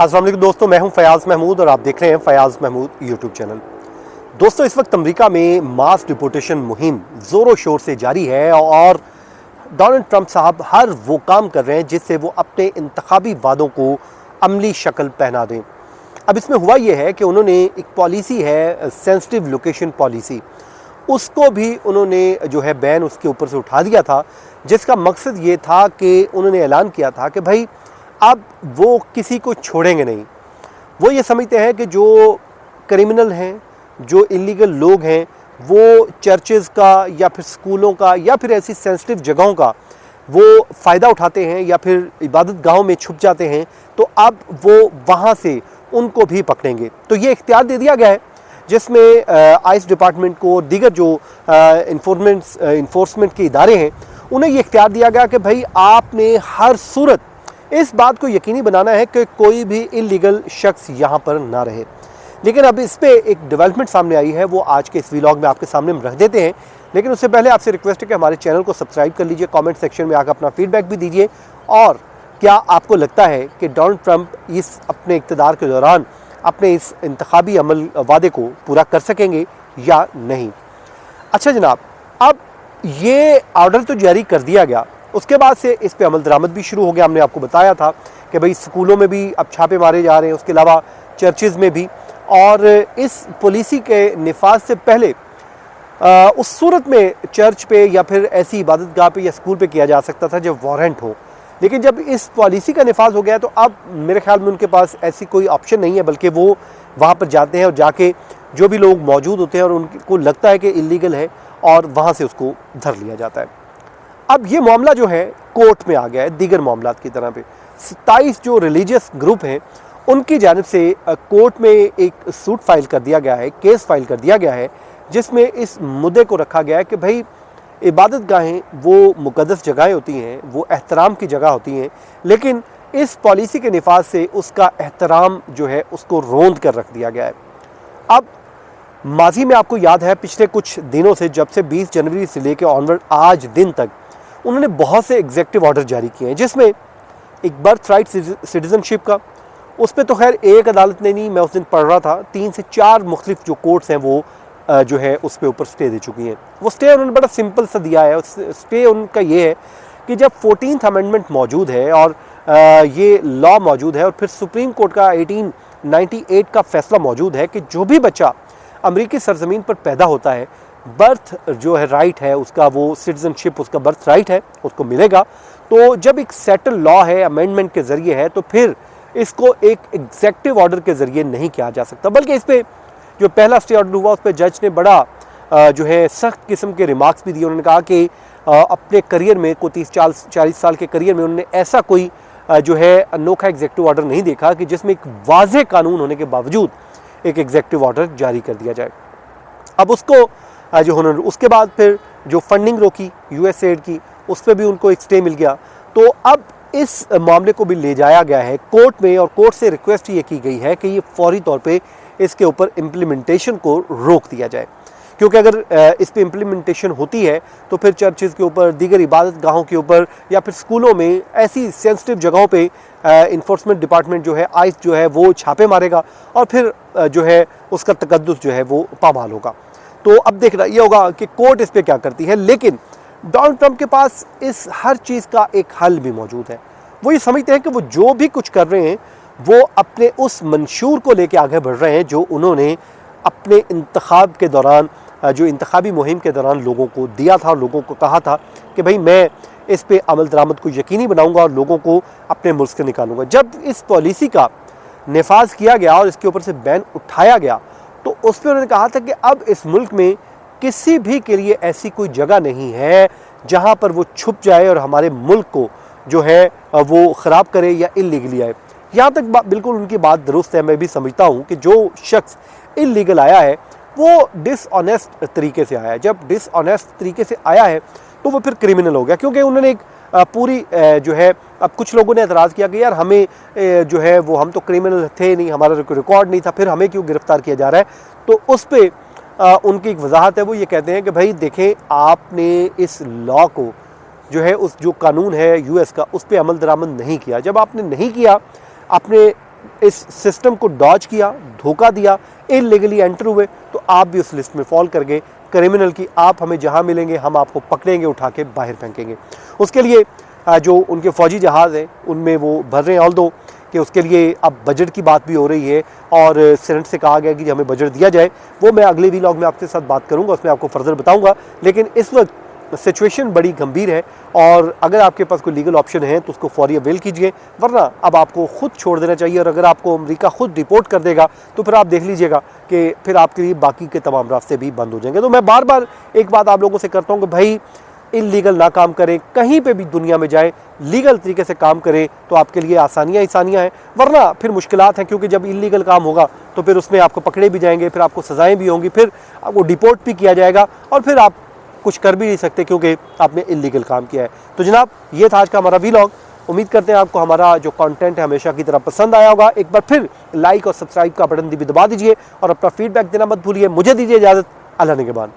अस्सलाम वालेकुम दोस्तों, मैं हूं फयाज़ महमूद और आप देख रहे हैं फयाज़ महमूद यूट्यूब चैनल। दोस्तों, इस वक्त अमेरिका में मास डिपोर्टेशन मुहिम ज़ोरों शोर से जारी है और डोनाल्ड ट्रंप साहब हर वो काम कर रहे हैं जिससे वो अपने इंतखाबी वादों को अमली शक्ल पहना दें। अब इसमें हुआ ये है कि उन्होंने एक पॉलिसी है, सेंसिटिव लोकेशन पॉलिसी, उसको भी उन्होंने जो है बैन उसके ऊपर से उठा दिया था, जिसका मकसद ये था कि उन्होंने ऐलान किया था कि भाई अब वो किसी को छोड़ेंगे नहीं। वो ये समझते हैं कि जो क्रिमिनल हैं, जो इलीगल लोग हैं, वो चर्चेज़ का या फिर स्कूलों का या फिर ऐसी सेंसिटिव जगहों का वो फ़ायदा उठाते हैं या फिर इबादत गाहों में छुप जाते हैं, तो अब वो वहाँ से उनको भी पकड़ेंगे। तो ये इख्तियार दे दिया गया है, जिसमें आइस डिपार्टमेंट को, दीगर जो इन्फोर्समेंट के इदारे हैं, उन्हें ये इख्तियार दिया गया कि भाई आपने हर सूरत इस बात को यकीनी बनाना है कि कोई भी इलीगल शख्स यहाँ पर ना रहे। लेकिन अब इस पे एक डेवलपमेंट सामने आई है, वो आज के इस व्लॉग में आपके सामने हम रख देते हैं। लेकिन उससे पहले आपसे रिक्वेस्ट है कि हमारे चैनल को सब्सक्राइब कर लीजिए, कमेंट सेक्शन में आकर अपना फीडबैक भी दीजिए। और क्या आपको लगता है कि डोनाल्ड ट्रंप इस अपने इक़्तिदार के दौरान अपने इस इंतखाबी अमल वादे को पूरा कर सकेंगे या नहीं? अच्छा जनाब, अब ये ऑर्डर तो जारी कर दिया गया, उसके बाद से इस पे अमल दरामद भी शुरू हो गया। हमने आपको बताया था कि भाई स्कूलों में भी अब छापे मारे जा रहे हैं, उसके अलावा चर्चेज़ में भी। और इस पॉलिसी के निफाज से पहले उस सूरत में चर्च पे या फिर ऐसी इबादत गाह पे या स्कूल पे किया जा सकता था जब वारंट हो। लेकिन जब इस पॉलिसी का निफाज हो गया तो अब मेरे ख्याल में उनके पास ऐसी कोई ऑप्शन नहीं है, बल्कि वो वहाँ पर जाते हैं और जाके जो भी लोग मौजूद होते हैं और उनको लगता है कि इलीगल है, और वहाँ से उसको धर लिया जाता है। अब ये मामला जो है कोर्ट में आ गया है, दीगर मामलात की तरह पे 27 जो रिलीजियस ग्रुप हैं उनकी जानिब से कोर्ट में एक सूट फाइल कर दिया गया है, केस फाइल कर दिया गया है, जिसमें इस मुद्दे को रखा गया है कि भाई इबादत गाहें वो मुक़द्दस जगहें होती हैं, वो एहतराम की जगह होती हैं, लेकिन इस पॉलिसी के निफाज से उसका एहतराम जो है उसको रोंद कर रख दिया गया है। अब माजी में आपको याद है, पिछले कुछ दिनों से, जब से 20 जनवरी से लेकर ऑनवर्ड आज दिन तक उन्होंने बहुत से एग्जीक्यूटिव ऑर्डर जारी किए हैं, जिसमें एक बर्थ राइट सिटीजनशिप का, उस पर तो खैर एक अदालत ने नहीं, मैं उस दिन पढ़ रहा था, 3 से 4 मुख्तलिफ जो कोर्ट्स हैं वो जो है उस पर ऊपर स्टे दे चुकी हैं। वो स्टे उन्होंने बड़ा सिंपल सा दिया है। स्टे उनका ये है कि जब 14th अमेंडमेंट मौजूद है और ये लॉ मौजूद है और फिर सुप्रीम कोर्ट का 1898 का फैसला मौजूद है कि जो भी बच्चा अमरीकी सरजमीन पर पैदा होता है, बर्थ जो है राइट है उसका, वो सिटीजनशिप उसका बर्थ राइट है, उसको मिलेगा। तो जब एक सेटल लॉ है, अमेंडमेंट के ज़रिए है, तो फिर इसको एक एग्जीक्यूटिव ऑर्डर के ज़रिए नहीं किया जा सकता। बल्कि इस पर जो पहला स्टे ऑर्डर हुआ उस पर जज ने बड़ा जो है सख्त किस्म के रिमार्क्स भी दिए। उन्होंने कहा कि अपने करियर में, को 30-40 साल के करियर में उन्होंने ऐसा कोई जो है अनोखा एग्जीक्यूटिव ऑर्डर नहीं देखा कि जिसमें एक वाज़ेह कानून होने के बावजूद एक एग्जीक्यूटिव ऑर्डर जारी कर दिया जाए। अब उसको जो उन्होंने उसके बाद फिर जो फंडिंग रोकी USAID की, उस पर भी उनको एक स्टे मिल गया। तो अब इस मामले को भी ले जाया गया है कोर्ट में, और कोर्ट से रिक्वेस्ट ये की गई है कि ये फौरी तौर पे इसके ऊपर इम्प्लीमेंटेशन को रोक दिया जाए, क्योंकि अगर इस पर इम्प्लीमेंटेशन होती है तो फिर चर्चेज़ के ऊपर, दीगर इबादत गाहों के ऊपर या फिर स्कूलों में, ऐसी सेंसिटिव जगहों पे इन्फोर्समेंट डिपार्टमेंट जो है, आइस जो है, वो छापे मारेगा और फिर जो है उसका तकद्दुस जो है वो पामाल होगा। तो अब देखना ये होगा कि कोर्ट इस पर क्या करती है। लेकिन डोनाल्ड ट्रंप के पास इस हर चीज़ का एक हल भी मौजूद है। वो ये समझते हैं कि वो जो भी कुछ कर रहे हैं वो अपने उस मंशूर को लेके आगे बढ़ रहे हैं जो उन्होंने अपने इंतखाब के दौरान, जो इंतखाबी मुहिम के दौरान लोगों को दिया था और लोगों को कहा था कि भाई मैं इस पे अमल दरामद को यकीनी बनाऊंगा और लोगों को अपने मुल्क से निकालूंगा। जब इस पॉलिसी का नफाज किया गया और इसके ऊपर से बैन उठाया गया तो उस पर उन्होंने कहा था कि अब इस मुल्क में किसी भी के लिए ऐसी कोई जगह नहीं है जहाँ पर वो छुप जाए और हमारे मुल्क को जो है वो ख़राब करे या इलीगली आए। यहाँ तक बिल्कुल उनकी बात दुरुस्त है। मैं भी समझता हूँ कि जो शख्स इलीगल आया है वो डिसऑनेस्ट तरीके से आया है। जब डिसऑनेस्ट तरीके से आया है तो वो फिर क्रिमिनल हो गया, क्योंकि उन्होंने एक पूरी जो है, अब कुछ लोगों ने एतराज़ किया कि यार हमें जो है वो, हम तो क्रिमिनल थे नहीं, हमारा रिकॉर्ड नहीं था, फिर हमें क्यों गिरफ्तार किया जा रहा है। तो उस पर उनकी एक वजाहत है। वो ये कहते हैं कि भाई देखें, आपने इस लॉ को जो है, उस जो कानून है US का, उस पर अमल दरामद नहीं किया। जब आपने नहीं किया, आपने इस सिस्टम को डॉज किया, धोखा दिया, इलीगली एंटर हुए, तो आप भी उस लिस्ट में फॉल कर गए क्रिमिनल की। आप हमें जहां मिलेंगे हम आपको पकड़ेंगे, उठा के बाहर फेंकेंगे। उसके लिए जो उनके फौजी जहाज़ हैं उनमें वो भर रहे हैं, ऑल दो कि उसके लिए अब बजट की बात भी हो रही है और सेनेट से कहा गया कि हमें बजट दिया जाए। वो मैं अगले व्लॉग में आपके साथ बात करूंगा, उसमें आपको फर्दर बताऊंगा। लेकिन इस वक्त सिचुएशन बड़ी गंभीर है और अगर आपके पास कोई लीगल ऑप्शन है तो उसको फौरी अवेल कीजिए, वरना अब आपको खुद छोड़ देना चाहिए। और अगर आपको अमेरिका खुद डिपोर्ट कर देगा तो फिर आप देख लीजिएगा कि फिर आपके लिए बाकी के तमाम रास्ते भी बंद हो जाएंगे। तो मैं बार बार एक बात आप लोगों से करता हूँ कि भाई इलीगल ना काम करें, कहीं पे भी दुनिया में जाए लीगल तरीके से काम करें तो आपके लिए आसानियाँ हैं, वरना फिर मुश्किलात हैं। क्योंकि जब इलीगल काम होगा तो फिर उसमें आपको पकड़े भी जाएंगे, फिर आपको सजाएं भी होंगी, फिर आपको डिपोर्ट भी किया जाएगा और फिर आप कुछ कर भी नहीं सकते क्योंकि आपने इलीगल काम किया है। तो जनाब, ये था आज का हमारा व्लॉग। उम्मीद करते हैं आपको हमारा जो कंटेंट है हमेशा की तरह पसंद आया होगा। एक बार फिर लाइक और सब्सक्राइब का बटन भी दबा दीजिए और अपना फीडबैक देना मत भूलिए। मुझे दीजिए इजाज़त। अल्लाह निगहबान।